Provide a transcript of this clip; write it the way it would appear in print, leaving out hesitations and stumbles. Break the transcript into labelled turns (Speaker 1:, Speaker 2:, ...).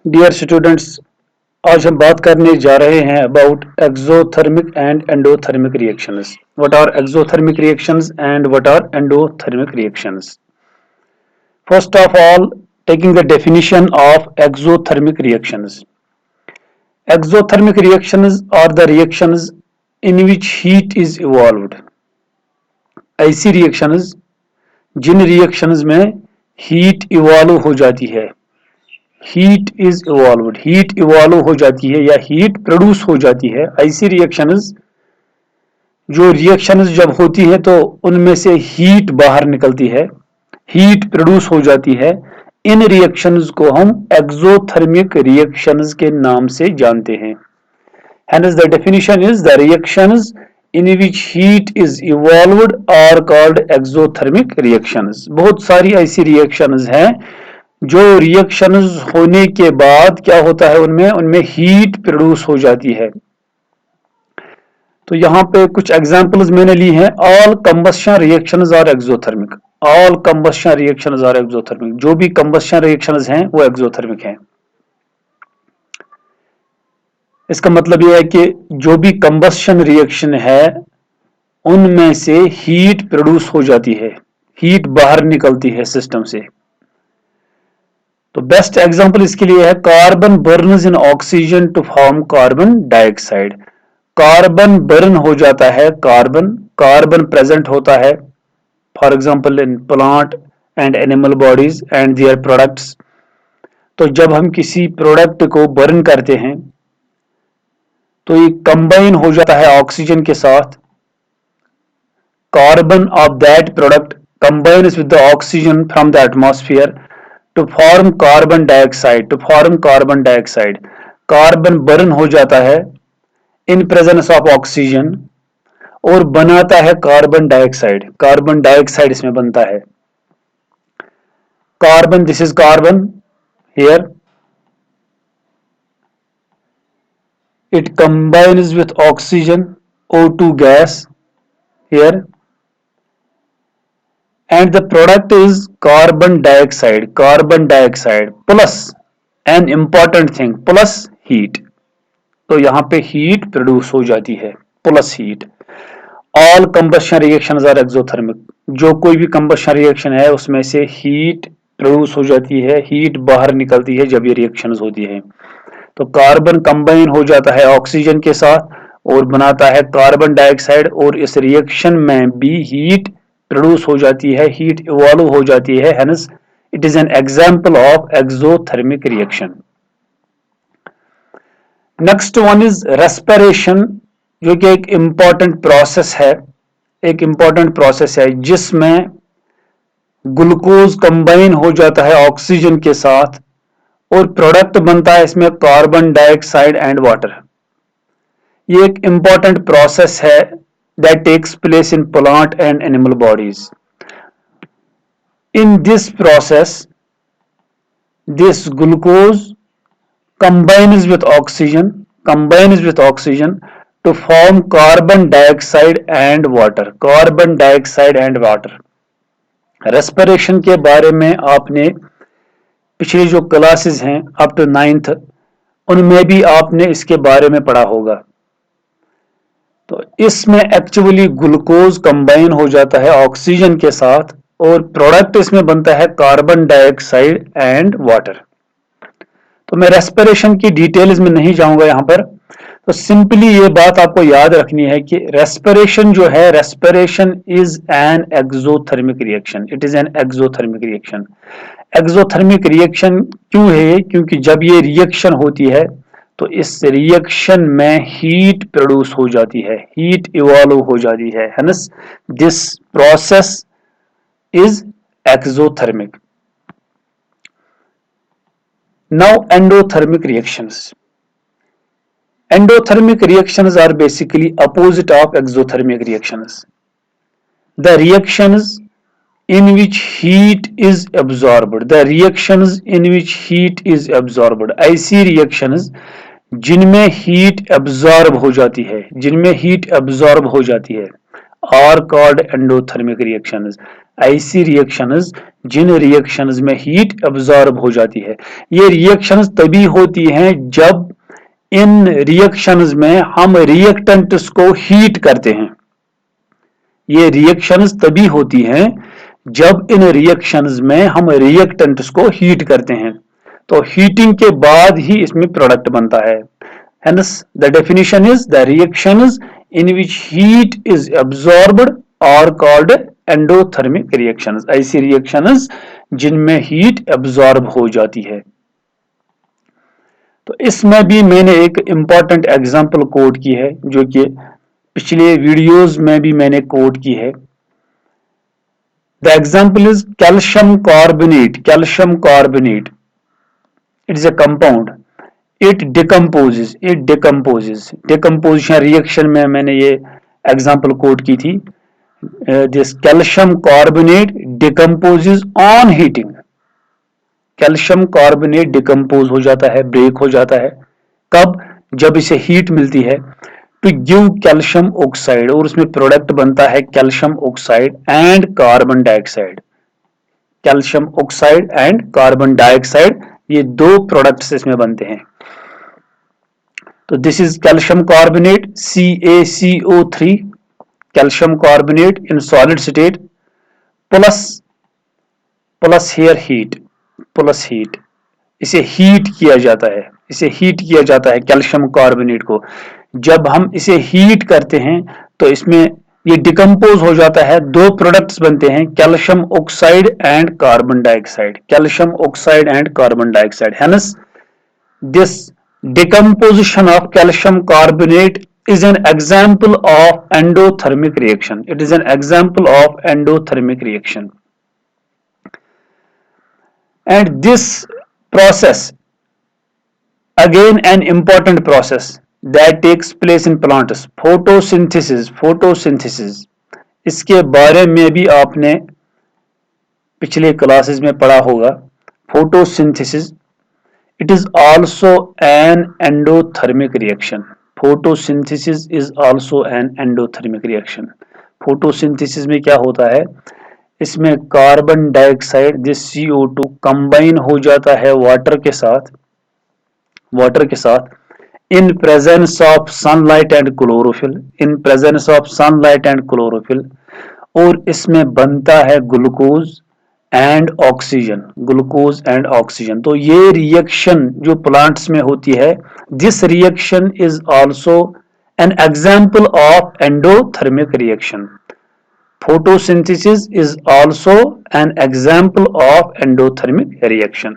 Speaker 1: Dear students, आज हम बात करने जा रहे हैं about exothermic and endothermic reactions. What are exothermic reactions and what are endothermic reactions? First of all, taking the definition of exothermic reactions. Exothermic reactions are the reactions in which heat is evolved. ऐसी reactions जिन reactions में heat evolve हो जाती है, heat evolve हो जाती है या heat produce हो जाती है. ऐसी रिएक्शंस जो रिएक्शंस जब होती है तो उनमें से हीट बाहर निकलती है, हीट प्रोड्यूस हो जाती है. इन रिएक्शंस को हम एक्सोथर्मिक रिएक्शंस के नाम से जानते हैं. Hence the definition is the reactions in which heat is evolved are called exothermic reactions. बहुत सारी ऐसी रिएक्शंस हैं जो रिएक्शंस होने के बाद क्या होता है, उनमें हीट प्रोड्यूस हो जाती है. तो यहाँ पे कुछ एग्जांपल्स मैंने ली हैं. All combustion reactions are exothermic. All combustion reactions are exothermic. जो भी कंबस्शन रिएक्शंस हैं वो एक्सोथर्मिक हैं. इसका मतलब यह है कि जो भी कंबस्शन रिएक्शन है उनमें से हीट प्रोड्यूस हो जाती है, हीट बाहर निकलती है सिस्टम से. तो बेस्ट एग्जांपल इसके लिए है carbon burns in oxygen to form carbon dioxide. Carbon burn हो जाता है, कार्बन प्रेजेंट होता है for example in plant and animal bodies and their products. तो जब हम किसी प्रोडक्ट को बर्न करते हैं तो ये कंबाइन हो जाता है ऑक्सीजन के साथ. Carbon of that product combines with the oxygen from the atmosphere to form carbon dioxide. Carbon burn हो जाता है इन प्रेजेंस ऑफ ऑक्सीजन और बनाता है कार्बन डाइऑक्साइड इसमें बनता है. Carbon, this is carbon here. It combines with oxygen, O2 gas here, and the product is carbon dioxide plus an important thing, plus heat. तो यहाँ पे heat produce हो जाती है, plus heat. All combustion reactions are exothermic. जो कोई भी combustion reaction है उसमें से heat produce हो जाती है, heat बाहर निकलती है जब ये reactions होती है. तो कार्बन कंबाइन हो जाता है ऑक्सीजन के साथ और बनाता है कार्बन डाइऑक्साइड और इस रिएक्शन में भी हीट प्रोड्यूस हो जाती है, हीट इवॉल्व हो जाती है. Hence it is an example of exothermic reaction. Next one is respiration, जो कि एक इंपॉर्टेंट प्रोसेस है जिसमें ग्लूकोज कंबाइन हो जाता है ऑक्सीजन के साथ और प्रोडक्ट बनता है इसमें कार्बन डाइऑक्साइड एंड वाटर. ये एक इंपॉर्टेंट प्रोसेस है that takes place in plant and animal bodies. In this process this glucose combines with oxygen to form carbon dioxide and water. Respiration के बारे में आपने पिछली जो क्लासेस हैं अप टू 9th उनमें भी आपने इसके बारे में पढ़ा होगा. तो इसमें एक्चुअली ग्लूकोज कंबाइन हो जाता है ऑक्सीजन के साथ और प्रोडक्ट इसमें बनता है कार्बन डाइऑक्साइड एंड वाटर. तो मैं रेस्पिरेशन की डिटेल्स में नहीं जाऊंगा यहाँ पर. तो सिंपली ये बात आपको याद रखनी है कि रेस्पिरेशन जो है, respiration is an exothermic reaction. It is an exothermic reaction. Exothermic reaction क्यों है? क्योंकि जब ये रिएक्शन होती है तो इस रिएक्शन में हीट प्रोड्यूस हो जाती है, हीट इवॉल्व हो जाती है. Hence this process is exothermic. Now endothermic reactions. Endothermic reactions are basically opposite of exothermic reactions. The reactions in which heat is absorbed. ऐसी reactions जिनमें heat absorb हो जाती है, आर कॉल्ड एंडोथर्मिक रिएक्शंस। ऐसी reactions जिन reactions में heat absorb हो जाती है। ये रिएक्शंस तभी होती हैं जब इन रिएक्शंस में हम रिएक्टेंट्स को हीट करते हैं। ये रिएक्शंस तभी होती हैं जब इन रिएक्शंस में हम रिएक्टेंट्स को हीट करते हैं। तो हीटिंग के बाद ही इसमें प्रोडक्ट बनता है। Hence, the definition is the reactions in which heat is absorbed are called endothermic reactions. ऐसी reactions जिनमें heat absorb हो जाती है। तो इसमें भी मैंने एक important example कोट की है जो कि पिछले वीडियोस में भी मैंने कोट की है। The example is calcium carbonate. Calcium carbonate. It is a compound. It decomposes. Decomposition reaction में मैंने ये example कोट की थी। This calcium carbonate decomposes on heating. Calcium carbonate decompose हो जाता है, break हो जाता है। कब? जब इसे heat मिलती है to give calcium oxide और उसमें product बनता है calcium oxide and carbon dioxide. Calcium oxide and carbon dioxide ये दो products इसमें बनते हैं। तो this is calcium carbonate CaCO3 calcium carbonate in solid state plus here heat इसे हीट किया जाता है कैल्शियम कार्बोनेट को। जब हम इसे हीट करते हैं तो इसमें ये डिकम्पोज हो जाता है, दो प्रोडक्ट्स बनते हैं calcium oxide and carbon dioxide. Hence this decomposition of calcium carbonate is an example of endothermic reaction. It is an example of endothermic reaction. And this process, again an important process that takes place in plants, photosynthesis. इसके बारे में भी आपने पिछले classes में पढ़ा होगा। photosynthesis, it is also an endothermic reaction. Photosynthesis is also an endothermic reaction. Photosynthesis में क्या होता है? इसमें कार्बन डाइऑक्साइड जिस CO2 कंबाइन हो जाता है वाटर के साथ in presence of sunlight and chlorophyll, और इसमें बनता है ग्लूकोज एंड ऑक्सीजन। तो ये रिएक्शन जो प्लांट्स में होती है, this reaction is also an example of endothermic reaction. Photosynthesis is also an example of endothermic reaction.